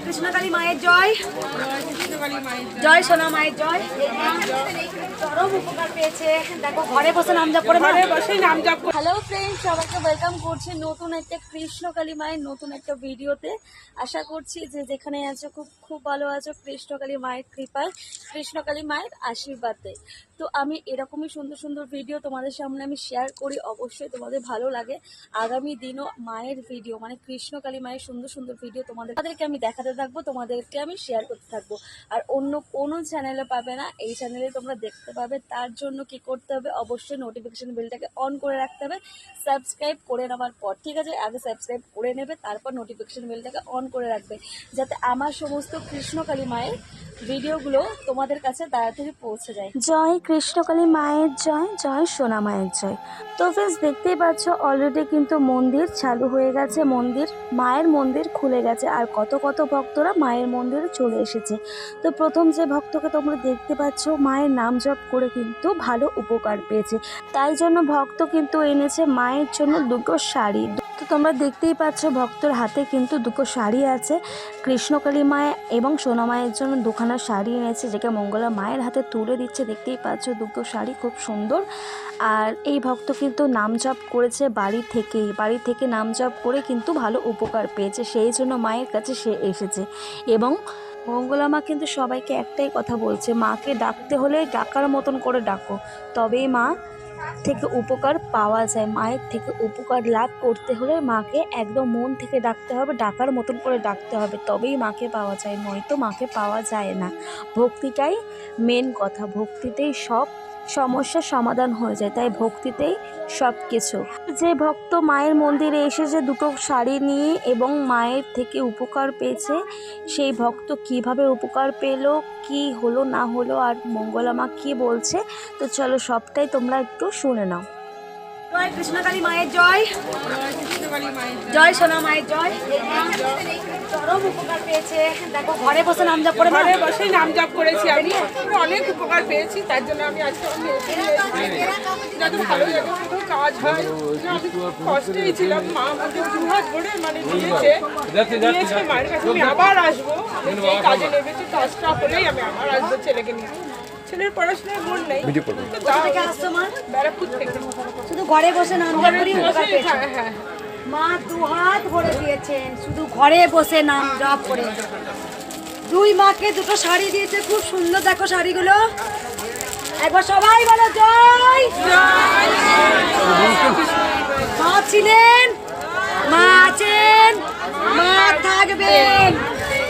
কৃষ্ণকালী মায়ের জয়, জয় সোনা মায়ের জয়। চরম উপকার পেয়েছে, দেখো ঘরে বসে নাম জপ করে, ঘরে বসে নাম জপ করে। হ্যালো ফ্রেন্ডস, সবাইকে ওয়েলকাম করছি নতুন একটা কৃষ্ণকালী মায়ের নতুন একটা ভিডিওতে। আশা করছি যে যেখানে আছো খুব খুব ভালো আছো, কৃষ্ণকালী মায়ের কৃপায়, কৃষ্ণকালী মায়ের আশীর্বাদে। তো আমি এরকমই সুন্দর সুন্দর ভিডিও তোমাদের সামনে আমি শেয়ার করি, অবশ্যই তোমাদের ভালো লাগে। আগামী দিনও মায়ের ভিডিও মানে কৃষ্ণকালী মায়ের সুন্দর সুন্দর ভিডিও তোমাদেরকে আমি দেখাতে থাকবো, তোমাদেরকে আমি শেয়ার করতে থাকবো। আর অন্য কোনো চ্যানেলে পাবে না, এই চ্যানেলে তোমরা দেখতে পাবে। তার জন্য কি করতে হবে, অবশ্যই নোটিফিকেশন বেলটাকে অন করে রাখতে হবে, সাবস্ক্রাইব করে নেওয়ার পর, ঠিক আছে? আগে সাবস্ক্রাইব করে নেবে, তারপর নোটিফিকেশন বেলটাকে অন করে রাখবে, যাতে আমার সমস্ত কৃষ্ণকালী মায়ের ভিডিওগুলো তোমাদের কাছে তাড়াতাড়ি পৌঁছে যায়। জয় কৃষ্ণকালী মায়ের জয়, জয় সোনা মায়ের জয়। তো ফ্রেন্ডস, দেখতেই পাচ্ছ অলরেডি কিন্তু মন্দির চালু হয়ে গেছে, মায়ের মন্দির খুলে গেছে, আর কত কত ভক্তরা মায়ের মন্দিরে চলে এসেছে। তো প্রথম যে ভক্তকে তোমরা দেখতে পাচ্ছ মায়ের নাম জপ করে কিন্তু ভালো উপকার পেয়েছে, তাই জন্য ভক্ত কিন্তু এনেছে মায়ের জন্য দুটো শাড়ি। তো তোমরা দেখতেই পাচ্ছ ভক্তর হাতে কিন্তু দুটো শাড়ি আছে, কৃষ্ণকালী মায়ের এবং সোনা মায়ের জন্য দুখানা শাড়ি এনেছে, যেটা মঙ্গলা মায়ের হাতে তুলে দিচ্ছে। দেখতেই পাচ্ছ দুটো শাড়ি খুব সুন্দর। আর এই ভক্ত কিন্তু নাম জপ করেছে বাড়ি থেকে নাম জপ করে কিন্তু ভালো উপকার পেয়েছে, সেই জন্য মায়ের কাছে সে এসেছে। এবং মঙ্গলা মা কিন্তু সবাইকে একটাই কথা বলছে, মাকে ডাকতে হলে ডাকার মতন করে ডাকো, তবেই মা থেকে উপকার পাওয়া যায়। মায়ের থেকে উপকার লাভ করতে হলে মাকে একদম মন থেকে ডাকতে হবে, ডাকার মতন করে ডাকতে হবে, তবেই মাকে পাওয়া যায়, নয়তো মাকে পাওয়া যায় না। ভক্তিটাই মেন কথা, ভক্তিতেই সব সমস্যার সমাধান হয়ে যায়, তাই ভক্তিতেই সব কিছু। যে ভক্ত মায়ের মন্দিরে এসেছে দুটো শাড়ি নিয়ে এবং মায়ের থেকে উপকার পেয়েছে, সেই ভক্ত কিভাবে উপকার পেল, কি হলো না হলো, আর মঙ্গলা মা কী বলছে, তো চলো সবটাই তোমরা একটু শুনে নাও। জয় কৃষ্ণকালী মায়ের জয়, জয় সোনা মায়ের জয়। চরম উপকার পেয়েছে, দেখো ঘরে বসে নাম জপ করে, ঘরে বসে নাম জপ করেছি আমি, অনেক উপকার পেয়েছি। তার জন্য আমি আজকে যাতে ভালো কাজ হয়, আমি কষ্টেই ছিলাম, মা আমাকে দুহাত ভরে মানে দিয়েছে মায়ের কাছে। আমি আবার আসবো, এই কাজে নেমেছি, কাজটা হলেই আমি আবার আসবো ছেলেকে নিয়ে। ছেলের পড়াশোনায় মন নেই। কোথা থেকে আসছো মা? ব্যারাকপুর থেকে। শুধু ঘরে বসে নাম জপ করি উপকার পেয়েছি। হ্যাঁ, মা দুহাত ভরে দিয়েছেন শুধু ঘরে বসে নাম জপ করে। দুই মাকে দুটো শাড়ি দিয়েছে, খুব সুন্দর, দেখো শাড়িগুলো। একবার সবাই বলো জয়। মা ছিলেন, মা আছেন, মা থাকবেন,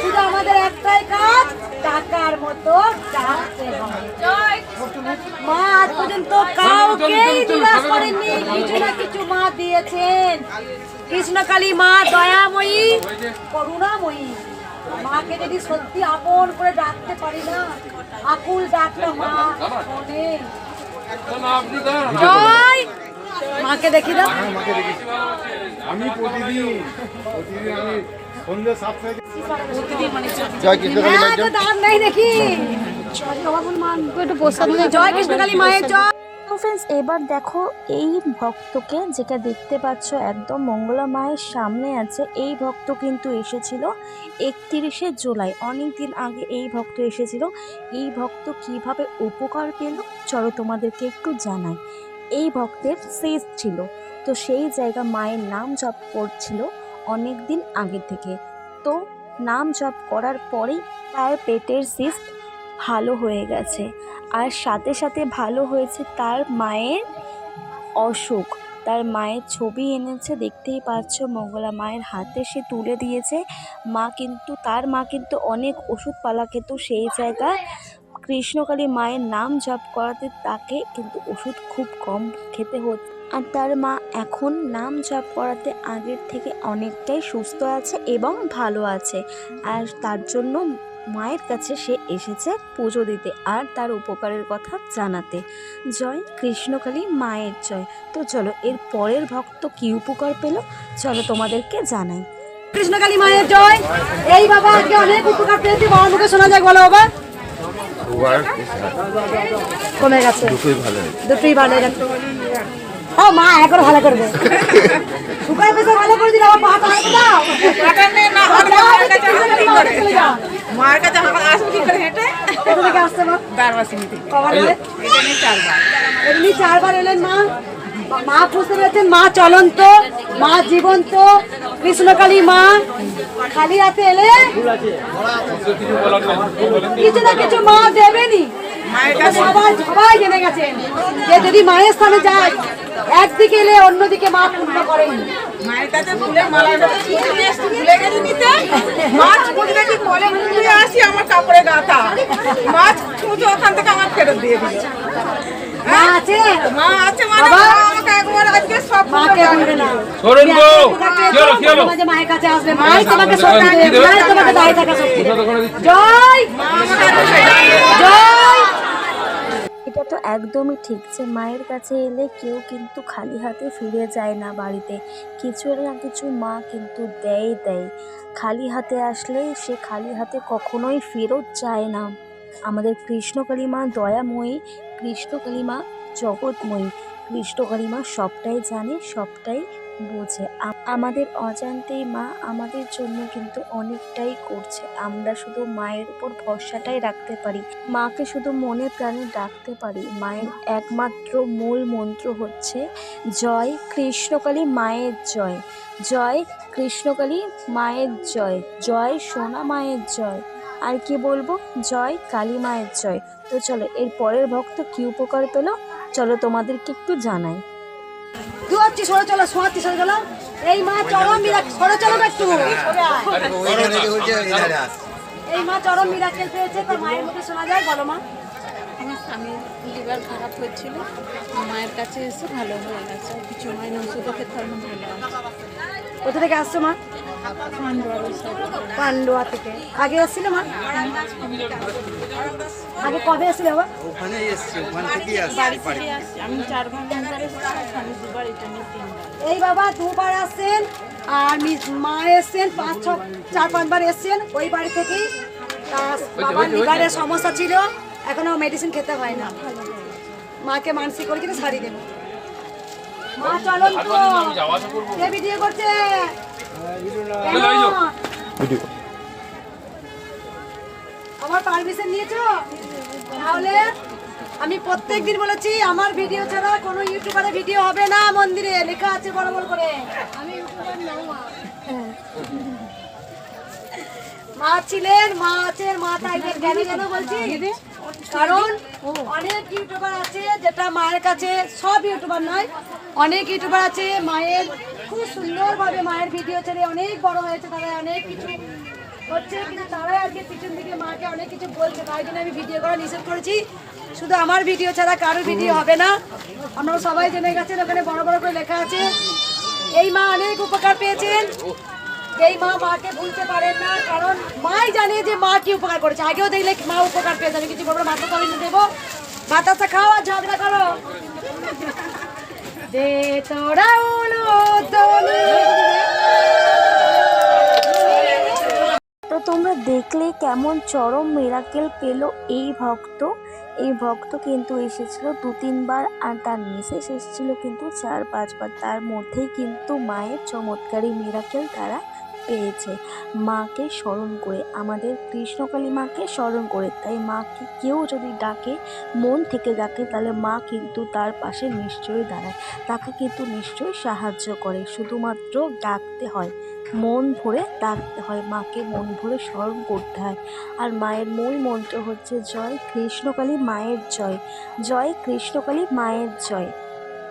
শুধু আমাদের একটাই কাজ, টাকার মতো ডাকতে হবে। মা আজ পর্যন্ত কাউকেই নিরাশ করেননি, কিছু না কিছু মা দিয়েছেন। কৃষ্ণকালী মা দয়াময়ী, করুণাময়ী। মাকে যদি সত্যি আপন করে ডাকতে পারি না, আকুল ডাকলে মা শোনে। জয় মাকে দেখি দাও। আমি প্রতিদিন আমি সন্ধ্যে 7 থেকে জয় কৃষ্ণকালী মায়ের জয়। দাম নাই নাকি? জয় কৃষ্ণকালী মায়ের জয়। ফ্রেন্ডস, এবার দেখো এই ভক্তকে, যেটা দেখতে পাচ্ছ একদম মঙ্গলা মায়ের সামনে আছে, এই ভক্ত কিন্তু এসেছিল 31শে জুলাই, অনেক দিন আগে এই ভক্ত এসেছিল। এই ভক্ত কিভাবে উপকার পেল চলো তোমাদেরকে একটু জানাই। এই ভক্তের সিস্ট ছিল, তো সেই জায়গা মায়ের নাম জপ করছিল অনেক দিন আগে থেকে। তো নাম জপ করার পরেই তার পেটের সিস্ট ভালো হয়ে গেছে, আর সাথে সাথে ভালো হয়েছে তার মায়ের অসুখ। তার মায়ের ছবি এনেছে, দেখতেই পাচ্ছ মঙ্গলা মায়ের হাতে সে তুলে দিয়েছে। তার মা কিন্তু অনেক ওষুধপালা খেত, সেই জায়গায় কৃষ্ণকালী মায়ের নাম জপ করাতে তাকে কিন্তু ওষুধ খুব কম খেতে হচ্ছে। আর তার মা এখন নাম জপ করাতে আগের থেকে অনেকটাই সুস্থ আছে এবং ভালো আছে, আর তার জন্য মায়ের কাছে সে এসেছে পুজো দিতে আর তার উপকারের কথা জানাতে। জয় কৃষ্ণকালী মায়ের জয়। তো চলো এর পরের ভক্ত কি উপকার পেল চলো তোমাদেরকে জানাই। কৃষ্ণকালী মায়ের জয়। এই বাবা আজকে অনেক উপকার পেয়েছি, বাবার মুখে শোনা যায়, বলো বাবা। কমে গেছে, দুটোই ভালো হয়ে গেছে। ও মা এখন ভালো করবে, শুকায় পেশা ভালো করে দিলে আমার পা দাও। মায়ের কাছে আসবো কি করে হেঁটে? কোথা থেকে আসছে মা? দারবাসিনী থেকে। কবার এলেন? এটা নিয়ে 4 বার। এমনি 4 বার এলেন মা। মা বুঝতে পেরেছেন, মা চলন্ত, মা জীবন্ত, কৃষ্ণকালী মা। খালি হাতে এলে কিছু না কিছু মা দেবেনি। মায়ের কাছে সবাই জেনে গেছেন যে যদি মায়ের স্থানে যায়, একদিকে এলে অন্যদিকে মা পূর্ণ করেন। মায়ের কাছে ফুলের মালার মতো ফুল নিয়ে এসছি, ভুলে গেছি নিতে। মাছ খুঁজে দেখি কলে মুড়ে আসি আমার কাপড়ে গাঁথা। মাছ খুঁজে ওখান থেকে আমার ফেরত দিয়ে দিল। মা আছে, মা আছে মানে বাবা? মা আমাকে একবার আজকে সব মাকে ভুলবে না। সরুন গো, কি হলো, কি হলো? মাঝে মায়ের কাছে আসবে, মাই তোমাকে শক্তি দেবে, মাই তোমাকে দাঁড়িয়ে থাকা শক্তি দেবে। জয় জয়। এটা তো একদমই ঠিক যে মায়ের কাছে এলে কেউ কিন্তু খালি হাতে ফিরে যায় না বাড়িতে, কিছু না কিছু মা কিন্তু দেয়। খালি হাতে আসলে সে খালি হাতে কখনোই ফেরত যায় না। আমাদের কৃষ্ণকালী মা দয়াময়ী, কৃষ্ণকালী মা জগৎময়ী, কৃষ্ণকালী মা সবটাই জানে, সবটাই বোঝে। আমাদের অজান্তেই মা আমাদের জন্য কিন্তু অনেকটাই করছে। আমরা শুধু মায়ের উপর ভরসাটাই রাখতে পারি, মাকে শুধু মনে প্রাণে ডাকতে পারি। মায়ের একমাত্র মূল মন্ত্র হচ্ছে জয় কৃষ্ণকালী মায়ের জয়, জয় কৃষ্ণকালী মায়ের জয়, জয় সোনা মায়ের জয়। আর কি বলবো, জয় কালী মায়ের জয়। তো চলো, এর পরের ভক্ত কি উপকার পেল চলো তোমাদেরকে একটু জানাই। দুয়াচ্ছি সরে চলো, সোয়াচ্ছি সরে চলো। এই মা চরম মিরাকেল, সরে চলো একটু। এই মা চরম মিরাকেল পেয়েছে, তো মায়ের মুখে শোনা যায়, বলো মা। আমার স্বামীর লিভার খারাপ হয়েছিল, মায়ের কাছে এসে ভালো হয়ে গেছে। কিছু মায়ের ওষুধও খেতে হবে, ভালো আছে। কোথা থেকে আসছো মা? পান্ডুয়া থেকে। আগে এসেছিল মা? আগে কবে এসেছিল বাবা? ওখানে এসছি, ওখান থেকেই বাড়ি থেকে আসছি আমি 4 বার 5 বার এসেছি, স্বামী 2 বার, এটা নিয়ে 3 বার। এই বাবা 2 বার আসছেন, আর মা এসছেন 4-5 বার এসছেন ওই বাড়ি থেকেই। বাবার লিভারের সমস্যা ছিল, এখনো মেডিসিন খেতে হয় না। মাকে মানসিক করে কিন্তু শাড়ি দেবো। মা চলুন তো, কে ভিডিও করছে? কেন? আমার পারমিশন নিয়েছো? তাহলে আমি প্রত্যেকদিন বলেছি আমার ভিডিও ছাড়া কোনো ইউটিউবারের ভিডিও হবে না। মন্দিরে লেখা আছে বড় বড় করে। আমি ইউটিউবার নও মা। মা ছিলেন, মা আছেন, মা থাকবেন। কেন কেন বলছি? কারণ অনেক ইউটিউবার আছে যেটা মায়ের কাছে, সব ইউটিউবার নয়, অনেক ইউটিউবার আছে মায়ের খুব সুন্দরভাবে মায়ের ভিডিও ছেড়ে অনেক বড় হয়েছে, তারা অনেক কিছু হচ্ছে, কিন্তু তারাই আজকে পিছন দিকে মাকে অনেক কিছু বলছে। তাই জন্য আমি ভিডিও করা নিষেধ করেছি। শুধু আমার ভিডিও ছাড়া কারোর ভিডিও হবে না। আপনারা সবাই জেনে গেছেন, ওখানে বড় বড় করে লেখা আছে। এই মা অনেক উপকার পেয়েছেন। এই মা মাকে ভুলতে পারেন না, কারণ মাই জানে যে মা কি উপকার করেছে। আগেও দেখলে মা উপকার পেয়েছে। আমি কিছু বলবো, বাতাসা আমি দেবো, বাতাসা খাও আর ঝগড়া করো। দে তোরা উলো তোলে। তো তোমরা দেখলে কেমন চরম মিরাকেল পেল এই ভক্ত। এই ভক্ত কিন্তু এসেছিল 2-3 বার, আর তার মিসেস এসেছিল কিন্তু 4-5 বার। তার মধ্যেই কিন্তু মায়ের চমৎকারী মিরাকেল তারা পেয়েছে মাকে স্মরণ করে, আমাদের কৃষ্ণকালী মাকে স্মরণ করে। তাই মাকে কেউ যদি ডাকে, মন থেকে ডাকে, তাহলে মা কিন্তু তার পাশে নিশ্চয়ই দাঁড়ায়, তাকে কিন্তু নিশ্চয়ই সাহায্য করে। শুধুমাত্র ডাকতে হয়, মন ভরে ডাকতে হয়, মাকে মন ভরে স্মরণ করতে হয়। আর মায়ের মূল মন্ত্র হচ্ছে জয় কৃষ্ণকালী মায়ের জয়, জয় কৃষ্ণকালী মায়ের জয়।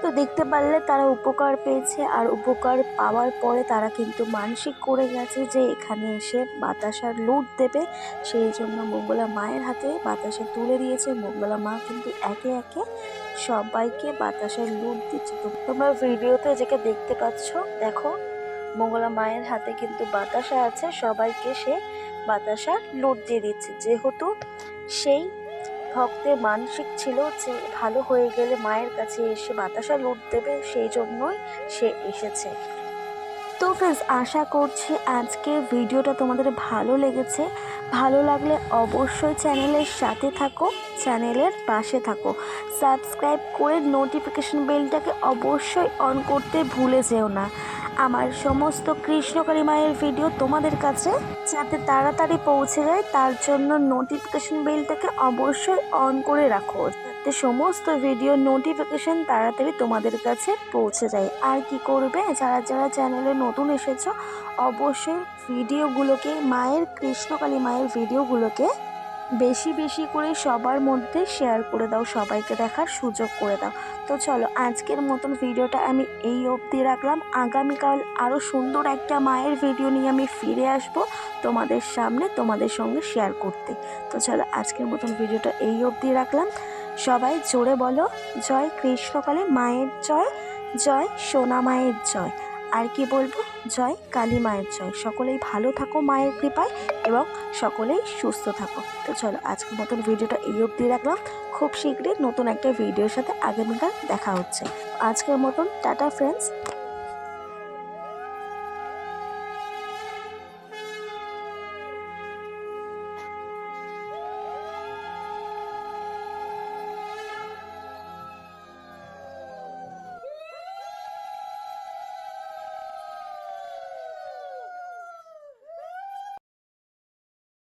তো দেখতে পারলে তারা উপকার পেয়েছে, আর উপকার পাওয়ার পরে তারা কিন্তু মানসিক করে গেছে যে এখানে এসে বাতাসার লুট দেবে। সেই জন্য মঙ্গলা মায়ের হাতে বাতাসা তুলে দিয়েছে। মঙ্গলা মা কিন্তু একে একে সবাইকে বাতাসার লুট দিচ্ছে। তো তোমরা ভিডিওতে যেটা দেখতে পাচ্ছ, দেখো মঙ্গলা মায়ের হাতে কিন্তু বাতাসা আছে, সবাইকে সে বাতাসা লুট দিয়ে দিচ্ছে। যেহেতু সেই ভক্তের মানসিক ছিল যে ভালো হয়ে গেলে মায়ের কাছে এসে বাতাসা লুট দেবে, সেই জন্যই সে এসেছে। তো ফ্রেন্ডস, আশা করছি আজকে ভিডিওটা তোমাদের ভালো লেগেছে। ভালো লাগলে অবশ্যই চ্যানেলের সাথে থাকো, চ্যানেলের পাশে থাকো, সাবস্ক্রাইব করে নোটিফিকেশন বেলটাকে অবশ্যই অন করতে ভুলে যেও না। আমার সমস্ত কৃষ্ণকালী মায়ের ভিডিও তোমাদের কাছে যাতে তাড়াতাড়ি পৌঁছে যায়, তার জন্য নোটিফিকেশন বেলটাকে অবশ্যই অন করে রাখো, যাতে সমস্ত ভিডিও নোটিফিকেশন তাড়াতাড়ি তোমাদের কাছে পৌঁছে যায়। আর কি করবে, যারা যারা চ্যানেলে নতুন এসেছো অবশ্যই ভিডিওগুলোকে, মায়ের কৃষ্ণকালী মায়ের ভিডিওগুলোকে বেশি বেশি করে সবার মধ্যে শেয়ার করে দাও, সবাইকে দেখার সুযোগ করে দাও। তো চলো আজকের মতন ভিডিওটা আমি এই অবধি রাখলাম। আগামীকাল আরও সুন্দর একটা মায়ের ভিডিও নিয়ে আমি ফিরে আসব তোমাদের সামনে, তোমাদের সঙ্গে শেয়ার করতে। তো চলো আজকের মতন ভিডিওটা এই অবধি রাখলাম। সবাই জোরে বলো জয় কৃষ্ণকালী মায়ের জয়, জয় সোনা মায়ের জয়। আর কি বলবো, জয় কালী মায়ের জয়। সকলেই ভালো থাকো মায়ের কৃপায় এবং সকলেই সুস্থ থাকো। তো চলো আজকের মতন ভিডিওটা এই অবধি রাখলাম। খুব শীঘ্রই নতুন একটা ভিডিওর সাথে আগামীকাল দেখা হচ্ছে। আজকের মতন টাটা ফ্রেন্ডস।